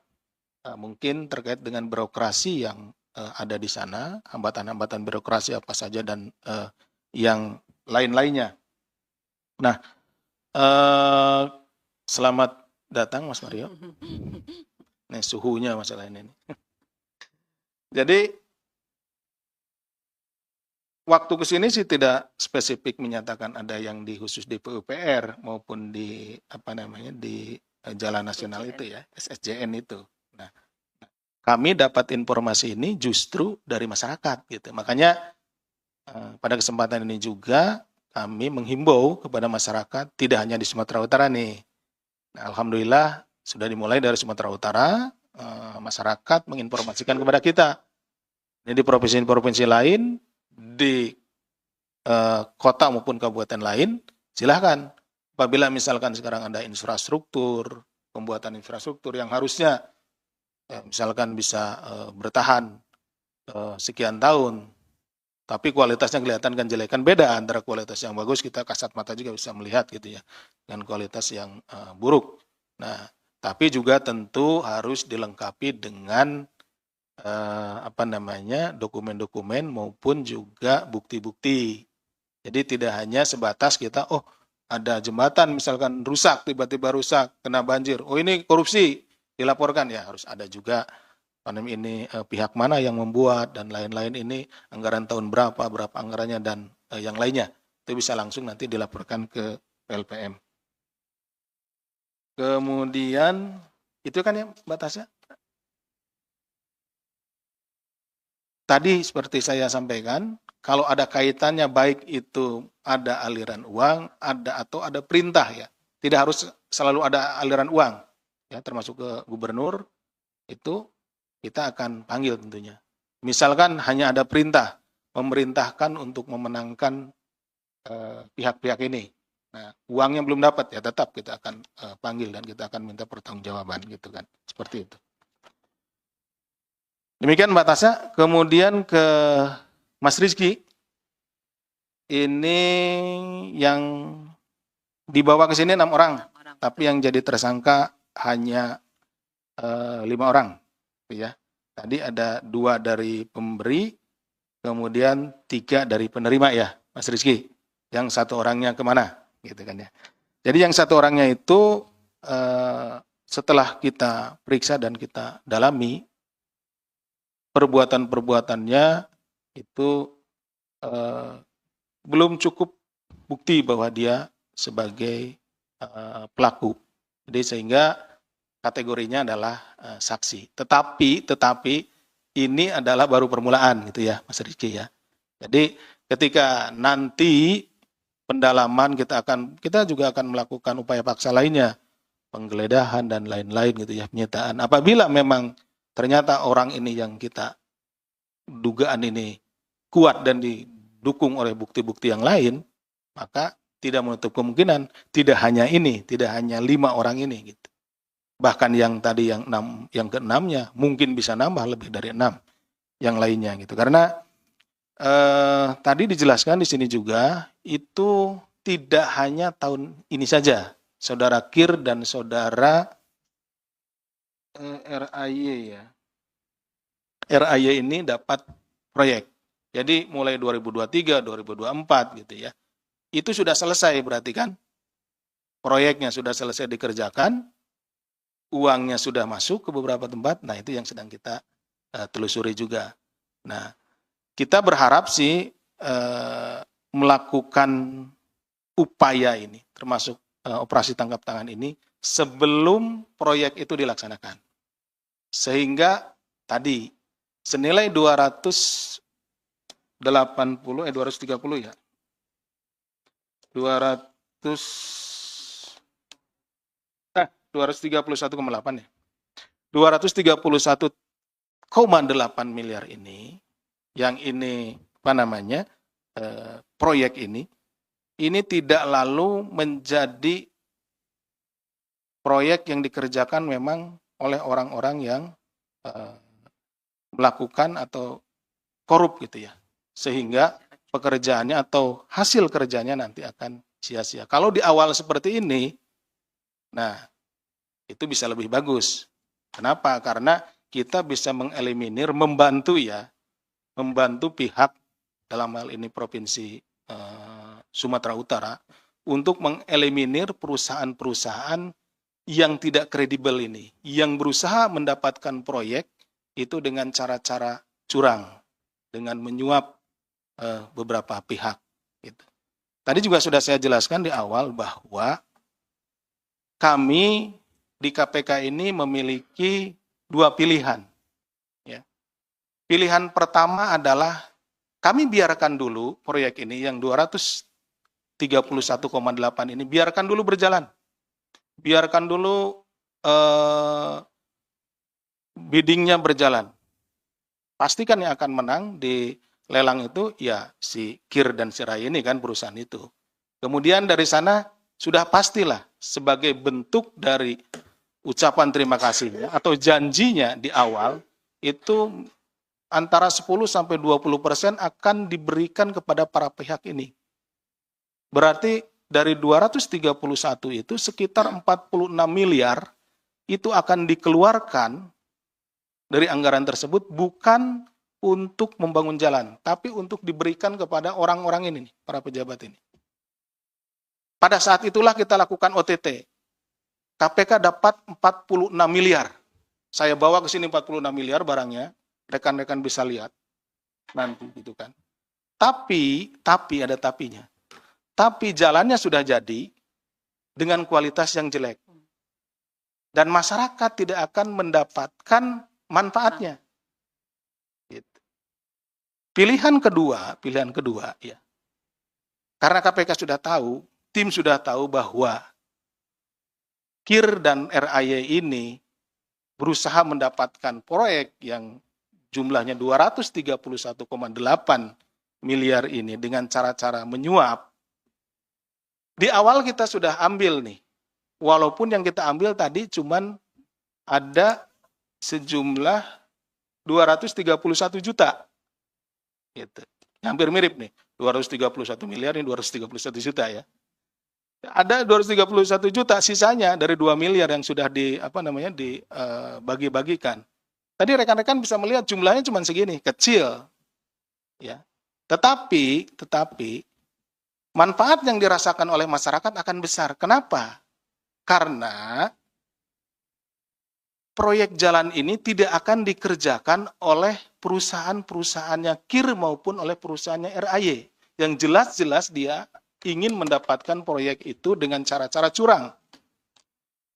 mungkin terkait dengan birokrasi yang ada di sana, hambatan-hambatan birokrasi apa saja dan yang lain-lainnya. Nah, selamat datang Mas Mario. Nih suhunya masalah ini. Jadi waktu ke sini sih tidak spesifik menyatakan ada yang khusus di PUPR maupun di di Jalan Nasional itu ya, SSJN itu. Nah, kami dapat informasi ini justru dari masyarakat gitu. Makanya pada kesempatan ini juga kami menghimbau kepada masyarakat tidak hanya di Sumatera Utara nih. Nah, alhamdulillah sudah dimulai dari Sumatera Utara, masyarakat menginformasikan kepada kita. Ini di provinsi-provinsi lain, di kota maupun kabupaten lain, silahkan. Apabila misalkan sekarang ada infrastruktur, pembuatan infrastruktur yang harusnya misalkan bisa bertahan sekian tahun, tapi kualitasnya kelihatan kan jelek, kan beda antara kualitas yang bagus, kita kasat mata juga bisa melihat gitu ya, dengan kualitas yang buruk. Nah, tapi juga tentu harus dilengkapi dengan dokumen-dokumen maupun juga bukti-bukti. Jadi tidak hanya sebatas kita, ada jembatan misalkan rusak, tiba-tiba rusak, kena banjir. Oh ini korupsi, dilaporkan ya. Harus ada juga ini pihak mana yang membuat dan lain-lain, ini anggaran tahun berapa anggarannya dan yang lainnya. Itu bisa langsung nanti dilaporkan ke PLPM. Kemudian itu kan ya Mbak Tasya. Tadi seperti saya sampaikan, kalau ada kaitannya baik itu ada aliran uang, atau ada perintah ya. Tidak harus selalu ada aliran uang. Ya, termasuk ke gubernur, itu kita akan panggil tentunya. Misalkan hanya ada perintah, memerintahkan untuk memenangkan pihak-pihak ini. Nah, uangnya belum dapat ya tetap kita akan panggil dan kita akan minta pertanggungjawaban gitu kan. Seperti itu. Demikian Mbak Tasya, kemudian ke Mas Rizky, ini yang dibawa ke sini 6 orang, tapi yang jadi tersangka hanya 5 orang, ya. Tadi ada 2 dari pemberi, kemudian 3 dari penerima ya, Mas Rizky. yang satu orangnya kemana, gitu kan ya. Jadi yang satu orangnya itu setelah kita periksa dan kita dalami perbuatan-perbuatannya itu belum cukup bukti bahwa dia sebagai pelaku. Jadi sehingga kategorinya adalah saksi. Tetapi ini adalah baru permulaan gitu ya, Mas Rizky ya. Jadi ketika nanti pendalaman kita juga akan melakukan upaya paksa lainnya, penggeledahan dan lain-lain gitu ya, penyitaan. Apabila memang ternyata orang ini yang kita dugaan ini kuat dan didukung oleh bukti-bukti yang lain, maka tidak menutup kemungkinan tidak hanya 5 orang ini gitu. Bahkan yang tadi yang keenamnya mungkin bisa nambah lebih dari 6 yang lainnya gitu. Karena tadi dijelaskan di sini juga itu tidak hanya tahun ini saja. Saudara Kir dan saudara RAY ya. RAY ini dapat proyek. Jadi mulai 2023, 2024 gitu ya. Itu sudah selesai berarti kan? Proyeknya sudah selesai dikerjakan, uangnya sudah masuk ke beberapa tempat. Nah, itu yang sedang kita telusuri juga. Nah, kita berharap sih melakukan upaya ini, termasuk operasi tangkap tangan ini, sebelum proyek itu dilaksanakan. Sehingga tadi senilai 230 ya. 231,8 ya. 231,8 miliar ini, yang ini proyek ini tidak lalu menjadi proyek yang dikerjakan memang oleh orang-orang yang melakukan atau korup gitu ya. Sehingga pekerjaannya atau hasil kerjanya nanti akan sia-sia. Kalau di awal seperti ini, nah itu bisa lebih bagus. Kenapa? Karena kita bisa mengeliminir, membantu pihak dalam hal ini Provinsi Sumatera Utara untuk mengeliminir perusahaan-perusahaan yang tidak kredibel ini, yang berusaha mendapatkan proyek itu dengan cara-cara curang, dengan menyuap beberapa pihak. Gitu. Tadi juga sudah saya jelaskan di awal bahwa kami di KPK ini memiliki 2 pilihan. Ya. Pilihan pertama adalah kami biarkan dulu proyek ini yang 231,8 ini biarkan dulu berjalan. Biarkan dulu biddingnya berjalan. Pastikan yang akan menang di lelang itu ya si Kir dan si Ray ini kan perusahaan itu. Kemudian dari sana sudah pastilah sebagai bentuk dari ucapan terima kasihnya atau janjinya di awal itu antara 10-20% akan diberikan kepada para pihak ini. Berarti dari 231 itu sekitar 46 miliar itu akan dikeluarkan dari anggaran tersebut bukan untuk membangun jalan, tapi untuk diberikan kepada orang-orang ini, para pejabat ini. Pada saat itulah kita lakukan OTT. KPK dapat 46 miliar. Saya bawa ke sini 46 miliar barangnya, rekan-rekan bisa lihat nanti gitu kan. Tapi ada tapinya. Tapi jalannya sudah jadi dengan kualitas yang jelek. Dan masyarakat tidak akan mendapatkan manfaatnya. Pilihan kedua ya. Karena KPK sudah tahu, tim sudah tahu bahwa Kir dan RAY ini berusaha mendapatkan proyek yang jumlahnya 231,8 miliar ini dengan cara-cara menyuap. Di awal kita sudah ambil nih. Walaupun yang kita ambil tadi cuman ada sejumlah 231 juta. Gitu. Hampir mirip nih, 231 miliar ini 231 juta ya. Ada 231 juta sisanya dari 2 miliar yang sudah dibagi-bagikan. Tadi rekan-rekan bisa melihat jumlahnya cuma segini, kecil. Ya. Tetapi manfaat yang dirasakan oleh masyarakat akan besar. Kenapa? Karena proyek jalan ini tidak akan dikerjakan oleh perusahaan-perusahaannya KIR maupun oleh perusahaannya RAY. Yang jelas-jelas dia ingin mendapatkan proyek itu dengan cara-cara curang.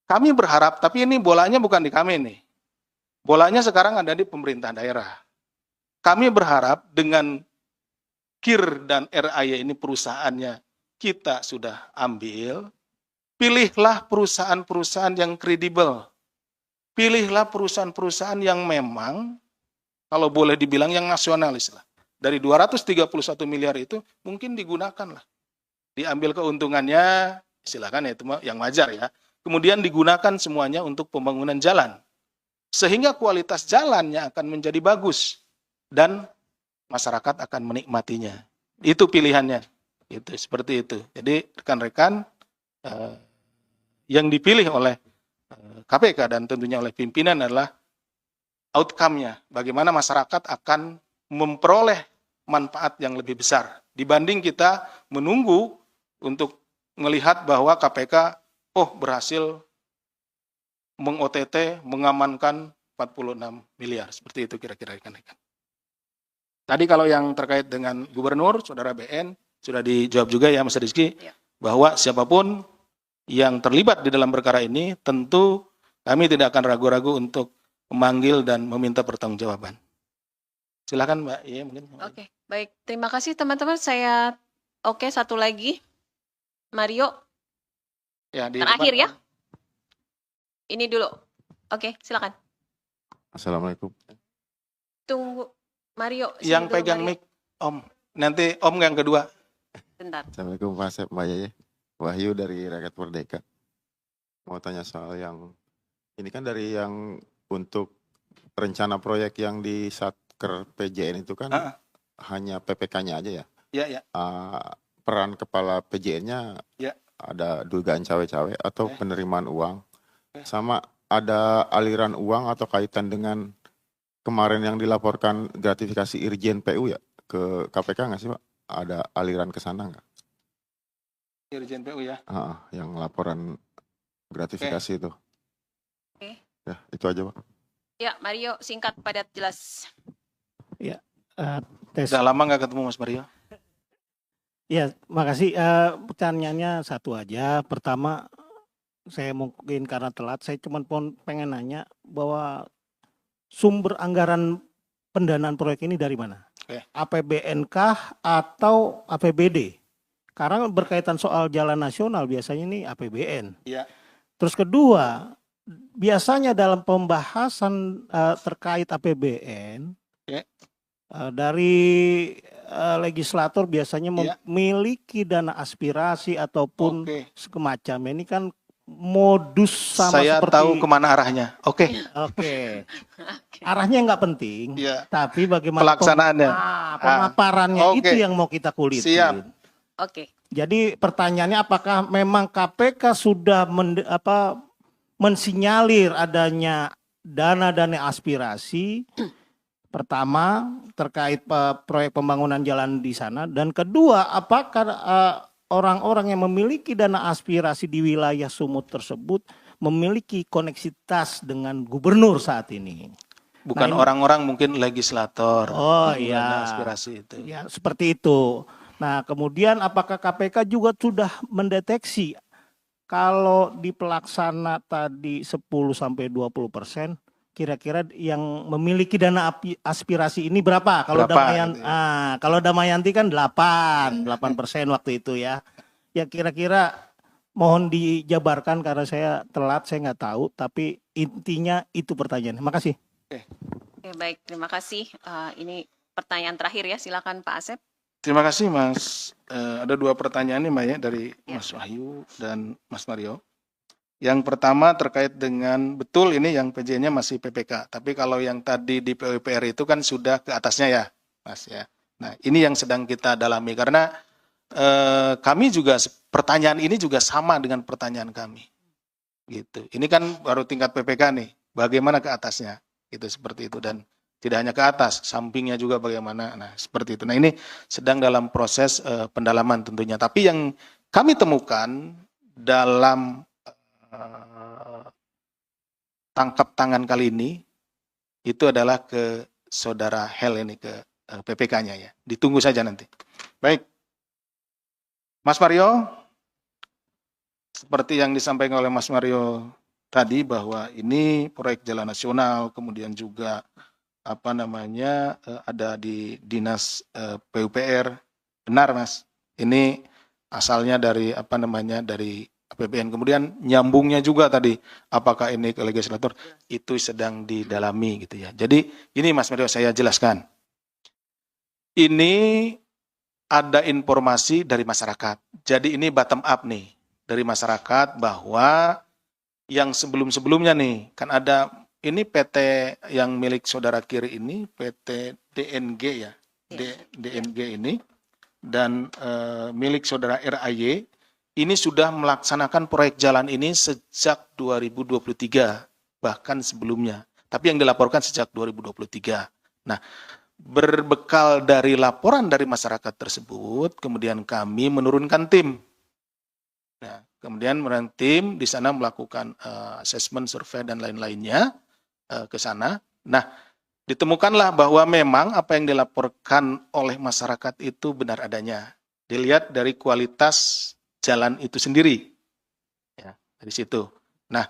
Kami berharap, tapi ini bolanya bukan di kami nih. Bolanya sekarang ada di pemerintah daerah. Kami berharap dengan KIR dan RAY ini perusahaannya kita sudah ambil, pilihlah perusahaan-perusahaan yang kredibel. Pilihlah perusahaan-perusahaan yang memang, kalau boleh dibilang yang nasionalis lah. Dari 231 miliar itu mungkin digunakan lah. Diambil keuntungannya, silakan ya itu yang wajar ya. Kemudian digunakan semuanya untuk pembangunan jalan. Sehingga kualitas jalannya akan menjadi bagus. Dan masyarakat akan menikmatinya. Itu pilihannya. Itu seperti itu. Jadi rekan-rekan yang dipilih oleh KPK dan tentunya oleh pimpinan adalah outcome-nya. Bagaimana masyarakat akan memperoleh manfaat yang lebih besar. Dibanding kita menunggu untuk melihat bahwa KPK berhasil meng-OTT, mengamankan 46 miliar. Seperti itu kira-kira rekan-rekan. Tadi kalau yang terkait dengan gubernur, saudara BN, sudah dijawab juga ya Mas Rizky, bahwa siapapun yang terlibat di dalam perkara ini, tentu kami tidak akan ragu-ragu untuk memanggil dan meminta pertanggungjawaban. Silakan Mbak. Iya, mungkin. Oke, baik. Terima kasih teman-teman. Satu lagi. Mario. Ya, di Terakhir depan. ya. Ini dulu. Oke, silakan. Assalamualaikum. Tunggu. Mario. Yang sini dulu, pegang Mario. mic, Om. Nanti Om yang kedua. Bentar. Assalamualaikum Pak Asep, Mbak Yeye. Wahyu dari Rakyat Merdeka. Mau tanya soal yang, ini kan dari yang untuk rencana proyek yang di Satker PJN itu kan hanya PPK-nya aja ya? Ya, ya. Peran kepala PJN-nya Ya. ada dugaan cawe-cawe atau penerimaan uang. Sama ada aliran uang atau kaitan dengan kemarin yang dilaporkan gratifikasi Irjen PU ya ke KPK nggak sih Pak? Ada aliran ke sana nggak? Irjen PU ya. Yang laporan gratifikasi itu. Oke. Ya, itu aja Pak. Ya, Mario, singkat, padat, jelas. Tes. Sudah lama nggak ketemu Mas Mario? Ya, makasih. Pertanyaannya satu aja. Pertama, saya mungkin karena telat, saya cuma pengen nanya bahwa sumber anggaran pendanaan proyek ini dari mana? APBN kah atau APBD? Karena berkaitan soal jalan nasional biasanya ini APBN. Iya. Terus kedua, biasanya dalam pembahasan terkait APBN, dari legislator biasanya memiliki dana aspirasi ataupun semacam ini kan modus sama Saya seperti tahu kemana arahnya. Oke. Arahnya nggak penting, tapi bagaimana pelaksanaannya, pemaparannya itu yang mau kita kulitin. Siap. Oke. Jadi pertanyaannya apakah memang KPK sudah mensinyalir adanya dana-dana aspirasi? Pertama terkait proyek pembangunan jalan di sana, dan kedua apakah orang-orang yang memiliki dana aspirasi di wilayah Sumut tersebut memiliki koneksitas dengan gubernur saat ini? Bukan orang-orang, mungkin legislator. Oh iya. Aspirasi itu. Ya, seperti itu. Nah, kemudian apakah KPK juga sudah mendeteksi kalau di pelaksana tadi 10-20%, kira-kira yang memiliki dana aspirasi ini berapa? Kalau kalau Damayanti kan 8% waktu itu ya. Ya kira-kira mohon dijabarkan karena saya telat, saya nggak tahu, tapi intinya itu pertanyaan. Makasih. Oke, baik, terima kasih. Ini pertanyaan terakhir ya, silakan Pak Asep. Terima kasih Mas. Ada 2 pertanyaan nih Mbak ya dari Mas Wahyu dan Mas Mario. Yang pertama terkait dengan, betul ini yang PJ-nya masih PPK, tapi kalau yang tadi di PUPR itu kan sudah ke atasnya ya Mas ya. Nah ini yang sedang kita dalami karena kami juga, pertanyaan ini juga sama dengan pertanyaan kami. Gitu. Ini kan baru tingkat PPK nih, bagaimana ke atasnya? Gitu seperti itu, dan Tidak hanya ke atas, sampingnya juga bagaimana. Nah, seperti itu. Nah, ini sedang dalam proses pendalaman tentunya. Tapi yang kami temukan dalam tangkap tangan kali ini itu adalah ke saudara Hel ini, ke PPK-nya ya. Ditunggu saja nanti. Baik. Mas Mario, seperti yang disampaikan oleh Mas Mario tadi bahwa ini proyek jalan nasional, kemudian juga ada di dinas PUPR. Benar, Mas. Ini asalnya dari dari APBN. Kemudian nyambungnya juga tadi, apakah ini ke legislator, itu sedang didalami gitu ya. Jadi ini Mas Mario saya jelaskan. Ini ada informasi dari masyarakat. Jadi ini bottom up nih dari masyarakat bahwa yang sebelum-sebelumnya nih kan ada ini PT yang milik saudara kiri ini PT DNG ya, DNG ini dan milik saudara RAY ini sudah melaksanakan proyek jalan ini sejak 2023 bahkan sebelumnya. Tapi yang dilaporkan sejak 2023. Nah, berbekal dari laporan dari masyarakat tersebut, kemudian kami menurunkan tim. Nah, kemudian tim di sana melakukan assessment, survei dan lain-lainnya ke sana. Nah, ditemukanlah bahwa memang apa yang dilaporkan oleh masyarakat itu benar adanya. Dilihat dari kualitas jalan itu sendiri. Ya, dari situ. Nah,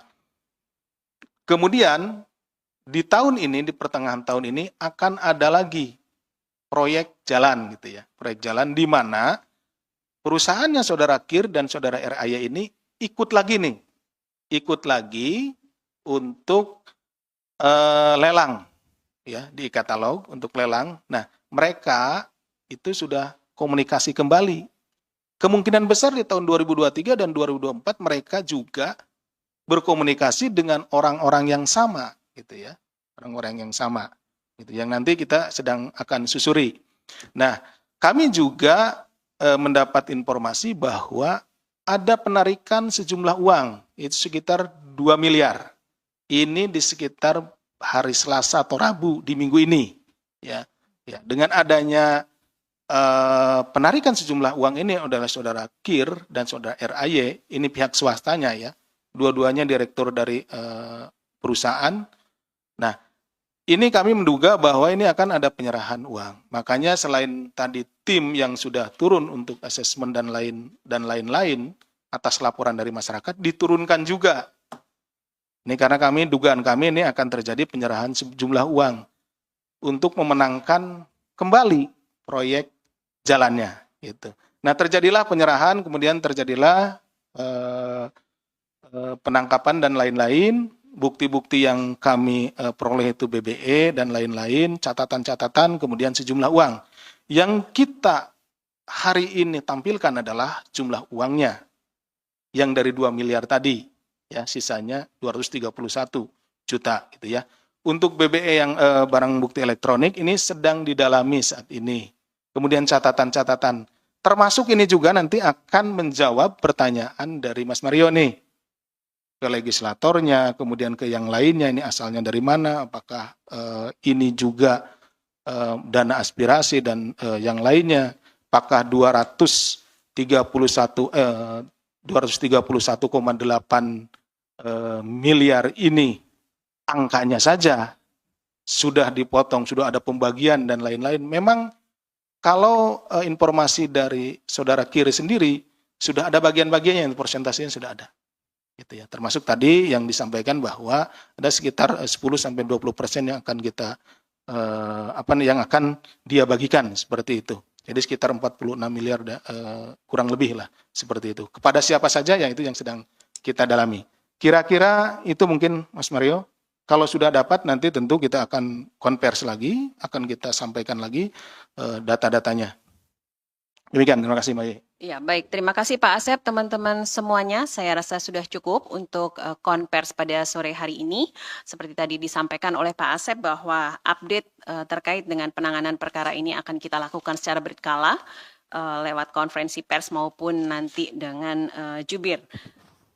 kemudian di tahun ini, di pertengahan tahun ini akan ada lagi proyek jalan gitu ya. Proyek jalan di mana perusahaannya saudara Kir dan saudara RAY ini ikut lagi nih. Ikut lagi untuk lelang ya, di katalog untuk lelang. Nah, mereka itu sudah komunikasi kembali. Kemungkinan besar di tahun 2023 dan 2024 mereka juga berkomunikasi dengan orang-orang yang sama gitu ya. Orang-orang yang sama gitu yang nanti kita sedang akan susuri. Nah, kami juga mendapat informasi bahwa ada penarikan sejumlah uang itu sekitar 2 miliar. Ini di sekitar hari Selasa atau Rabu di minggu ini ya. Ya, dengan adanya penarikan sejumlah uang ini adalah saudara Kir dan saudara RAY, ini pihak swastanya ya, dua-duanya direktur dari perusahaan. Nah, ini kami menduga bahwa ini akan ada penyerahan uang. Makanya selain tadi tim yang sudah turun untuk asesmen dan lain-lain atas laporan dari masyarakat, diturunkan juga. Ini karena dugaan kami ini akan terjadi penyerahan sejumlah uang untuk memenangkan kembali proyek jalannya gitu. Nah, terjadilah penyerahan, kemudian terjadilah penangkapan dan lain-lain, bukti-bukti yang kami peroleh itu BBE dan lain-lain, catatan-catatan, kemudian sejumlah uang. Yang kita hari ini tampilkan adalah jumlah uangnya yang dari 2 miliar tadi, ya sisanya 231 juta gitu ya. Untuk BBE yang barang bukti elektronik ini sedang didalami saat ini. Kemudian catatan-catatan, termasuk ini juga nanti akan menjawab pertanyaan dari Mas Mario nih, ke legislatornya, kemudian ke yang lainnya, ini asalnya dari mana, apakah ini juga dana aspirasi dan yang lainnya, apakah 231,8 miliar ini angkanya saja sudah dipotong, sudah ada pembagian dan lain-lain. Memang kalau informasi dari saudara Kiri sendiri sudah ada bagian-bagiannya, yang persentasenya sudah ada. Gitu ya. Termasuk tadi yang disampaikan bahwa ada sekitar 10-20% yang akan kita yang akan dia bagikan seperti itu. Jadi sekitar 46 miliar kurang lebih lah seperti itu. Kepada siapa saja yang itu yang sedang kita dalami. Kira-kira itu mungkin Mas Mario. Kalau sudah dapat nanti tentu kita akan konversi lagi, akan kita sampaikan lagi data-datanya. Demikian, terima kasih Mbak Ye. Ya, baik. Terima kasih Pak Asep, teman-teman semuanya. Saya rasa sudah cukup untuk konvers pada sore hari ini. Seperti tadi disampaikan oleh Pak Asep bahwa update terkait dengan penanganan perkara ini akan kita lakukan secara berkala lewat konferensi pers maupun nanti dengan jubir.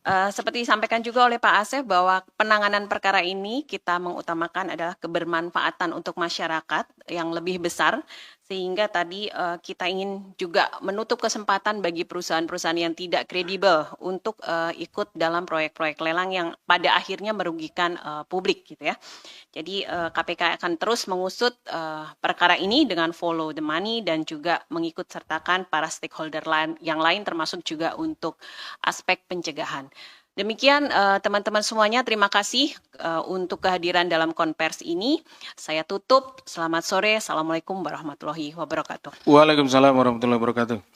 Seperti disampaikan juga oleh Pak Asep bahwa penanganan perkara ini kita mengutamakan adalah kebermanfaatan untuk masyarakat yang lebih besar, sehingga tadi kita ingin juga menutup kesempatan bagi perusahaan-perusahaan yang tidak kredibel untuk ikut dalam proyek-proyek lelang yang pada akhirnya merugikan publik gitu ya. Jadi KPK akan terus mengusut perkara ini dengan follow the money dan juga mengikut sertakan para stakeholder yang lain termasuk juga untuk aspek pencegahan. Demikian teman-teman semuanya, terima kasih untuk kehadiran dalam konvers ini. Saya tutup, selamat sore, Assalamualaikum warahmatullahi wabarakatuh. Waalaikumsalam warahmatullahi wabarakatuh.